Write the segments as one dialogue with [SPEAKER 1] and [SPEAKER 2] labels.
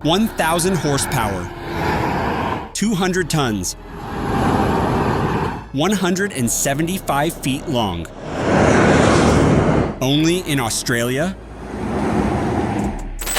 [SPEAKER 1] 1,000 horsepower, 200 tons, 175 feet long. Only in Australia?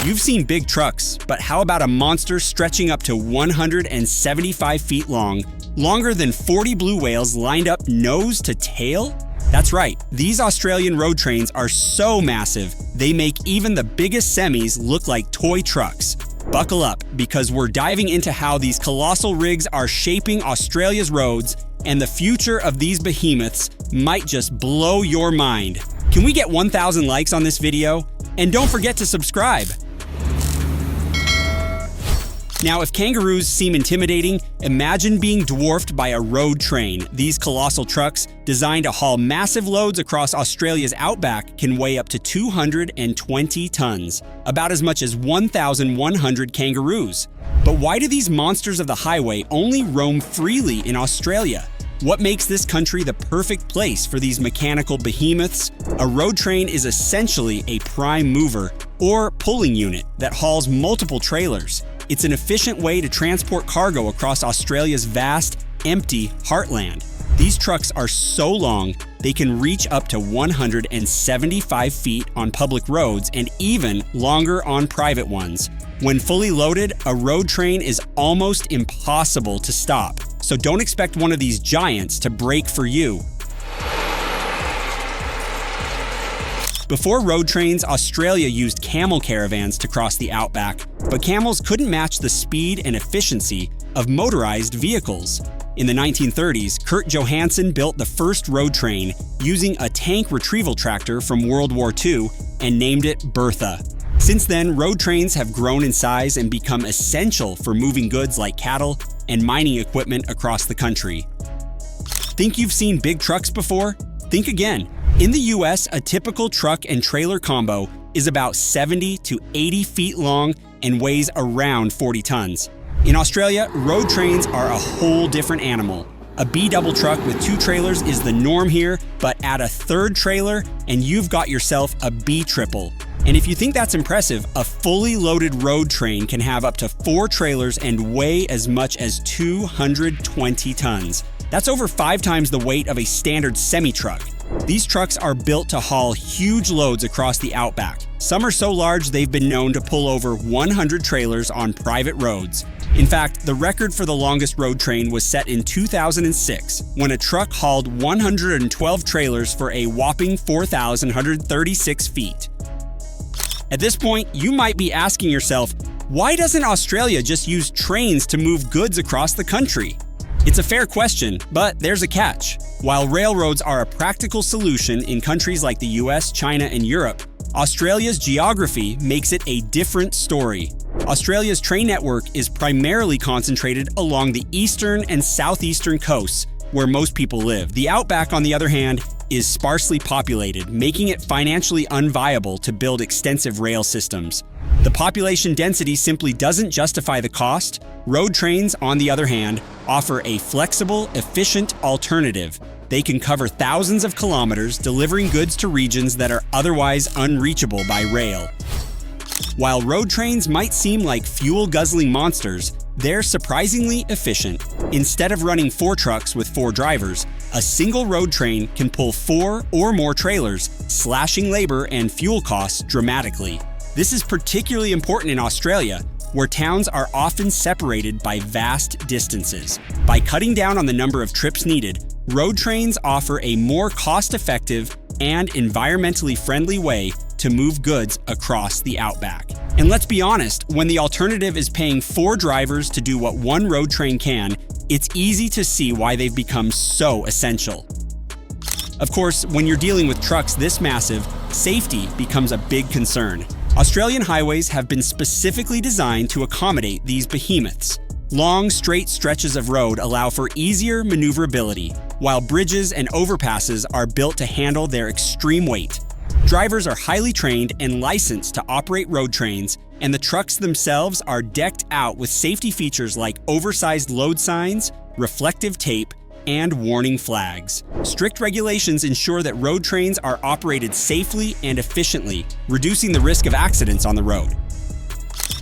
[SPEAKER 1] You've seen big trucks, but how about a monster stretching up to 175 feet long, longer than 40 blue whales lined up nose to tail? That's right, these Australian road trains are so massive, they make even the biggest semis look like toy trucks. Buckle up, because we're diving into how these colossal rigs are shaping Australia's roads, and the future of these behemoths might just blow your mind. Can we get 1,000 likes on this video? And don't forget to subscribe. Now, if kangaroos seem intimidating, imagine being dwarfed by a road train. These colossal trucks, designed to haul massive loads across Australia's outback, can weigh up to 220 tons, about as much as 1,100 kangaroos. But why do these monsters of the highway only roam freely in Australia? What makes this country the perfect place for these mechanical behemoths? A road train is essentially a prime mover, or pulling unit, that hauls multiple trailers. It's an efficient way to transport cargo across Australia's vast, empty heartland. These trucks are so long, they can reach up to 175 feet on public roads and even longer on private ones. When fully loaded, a road train is almost impossible to stop, so don't expect one of these giants to brake for you. Before road trains, Australia used camel caravans to cross the outback, but camels couldn't match the speed and efficiency of motorized vehicles. In the 1930s, Kurt Johansen built the first road train using a tank retrieval tractor from World War II and named it Bertha. Since then, road trains have grown in size and become essential for moving goods like cattle and mining equipment across the country. Think you've seen big trucks before? Think again. In the US, a typical truck and trailer combo is about 70 to 80 feet long and weighs around 40 tons. In Australia, road trains are a whole different animal. A B-double truck with 2 trailers is the norm here, but add a 3rd trailer and you've got yourself a B-triple. And if you think that's impressive, a fully loaded road train can have up to 4 trailers and weigh as much as 220 tons. That's over 5 times the weight of a standard semi-truck. These trucks are built to haul huge loads across the outback. Some are so large they've been known to pull over 100 trailers on private roads. In fact, the record for the longest road train was set in 2006, when a truck hauled 112 trailers for a whopping 4,136 feet. At this point, you might be asking yourself, why doesn't Australia just use trains to move goods across the country? It's a fair question, but there's a catch. While railroads are a practical solution in countries like the US, China, and Europe, Australia's geography makes it a different story. Australia's train network is primarily concentrated along the eastern and southeastern coasts, where most people live. The outback, on the other hand, is sparsely populated, making it financially unviable to build extensive rail systems. The population density simply doesn't justify the cost. Road trains, on the other hand, offer a flexible, efficient alternative. They can cover thousands of kilometers, delivering goods to regions that are otherwise unreachable by rail. While road trains might seem like fuel-guzzling monsters, they're surprisingly efficient. Instead of running 4 trucks with 4 drivers, a single road train can pull 4 or more trailers, slashing labor and fuel costs dramatically. This is particularly important in Australia, where towns are often separated by vast distances. By cutting down on the number of trips needed, road trains offer a more cost-effective and environmentally friendly way to move goods across the outback. And let's be honest, when the alternative is paying 4 drivers to do what one road train can, it's easy to see why they've become so essential. Of course, when you're dealing with trucks this massive, safety becomes a big concern. Australian highways have been specifically designed to accommodate these behemoths. Long, straight stretches of road allow for easier maneuverability, while bridges and overpasses are built to handle their extreme weight. Drivers are highly trained and licensed to operate road trains, and the trucks themselves are decked out with safety features like oversized load signs, reflective tape, and warning flags. Strict regulations ensure that road trains are operated safely and efficiently, reducing the risk of accidents on the road.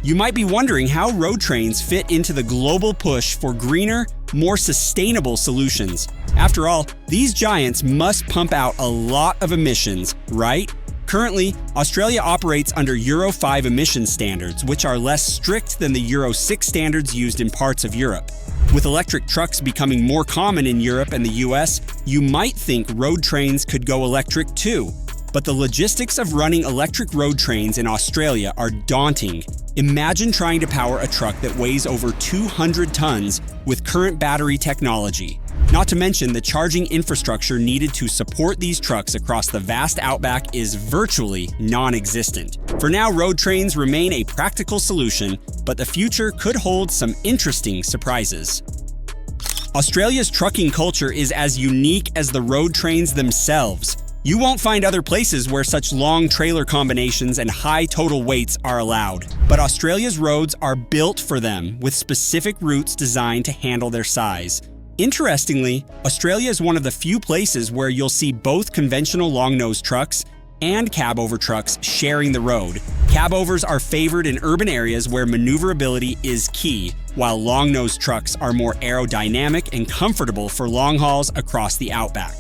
[SPEAKER 1] You might be wondering how road trains fit into the global push for greener, more sustainable solutions. After all, these giants must pump out a lot of emissions, right? Currently, Australia operates under Euro 5 emission standards, which are less strict than the Euro 6 standards used in parts of Europe. With electric trucks becoming more common in Europe and the US, you might think road trains could go electric too. But the logistics of running electric road trains in Australia are daunting. Imagine trying to power a truck that weighs over 200 tons with current battery technology. Not to mention the charging infrastructure needed to support these trucks across the vast outback is virtually non-existent. For now, road trains remain a practical solution, but the future could hold some interesting surprises. Australia's trucking culture is as unique as the road trains themselves. You won't find other places where such long trailer combinations and high total weights are allowed. But Australia's roads are built for them, with specific routes designed to handle their size. Interestingly, Australia is one of the few places where you'll see both conventional long-nose trucks and cab-over trucks sharing the road. Cab-overs are favored in urban areas where maneuverability is key, while long-nose trucks are more aerodynamic and comfortable for long hauls across the outback.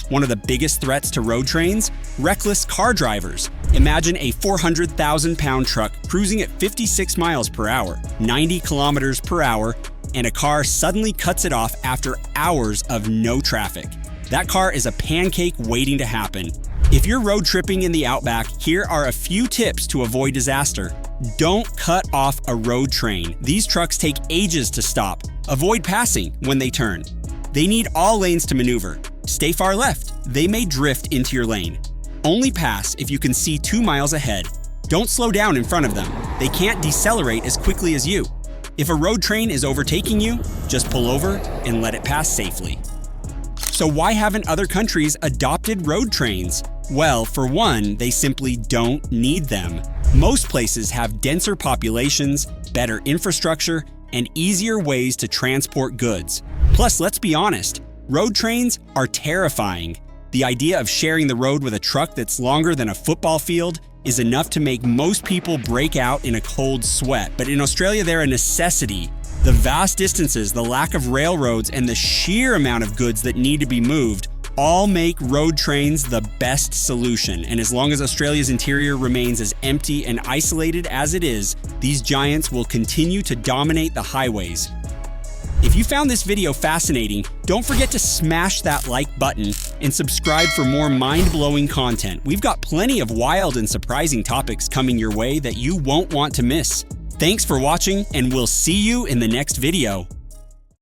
[SPEAKER 1] One of the biggest threats to road trains? Reckless car drivers. Imagine a 400,000-pound truck cruising at 56 miles per hour, 90 kilometers per hour, and a car suddenly cuts it off after hours of no traffic. That car is a pancake waiting to happen. If you're road tripping in the outback, here are a few tips to avoid disaster. Don't cut off a road train. These trucks take ages to stop. Avoid passing when they turn. They need all lanes to maneuver. Stay far left. They may drift into your lane. Only pass if you can see 2 miles ahead. Don't slow down in front of them. They can't decelerate as quickly as you. If a road train is overtaking you, just pull over and let it pass safely. So why haven't other countries adopted road trains? Well, for one, they simply don't need them. Most places have denser populations, better infrastructure, and easier ways to transport goods. Plus, let's be honest, road trains are terrifying. The idea of sharing the road with a truck that's longer than a football field is enough to make most people break out in a cold sweat. But in Australia, they're a necessity. The vast distances, the lack of railroads, and the sheer amount of goods that need to be moved all make road trains the best solution. And as long as Australia's interior remains as empty and isolated as it is, these giants will continue to dominate the highways. If you found this video fascinating, don't forget to smash that like button and subscribe for more mind-blowing content. We've got plenty of wild and surprising topics coming your way that you won't want to miss. Thanks for watching, and we'll see you in the next video.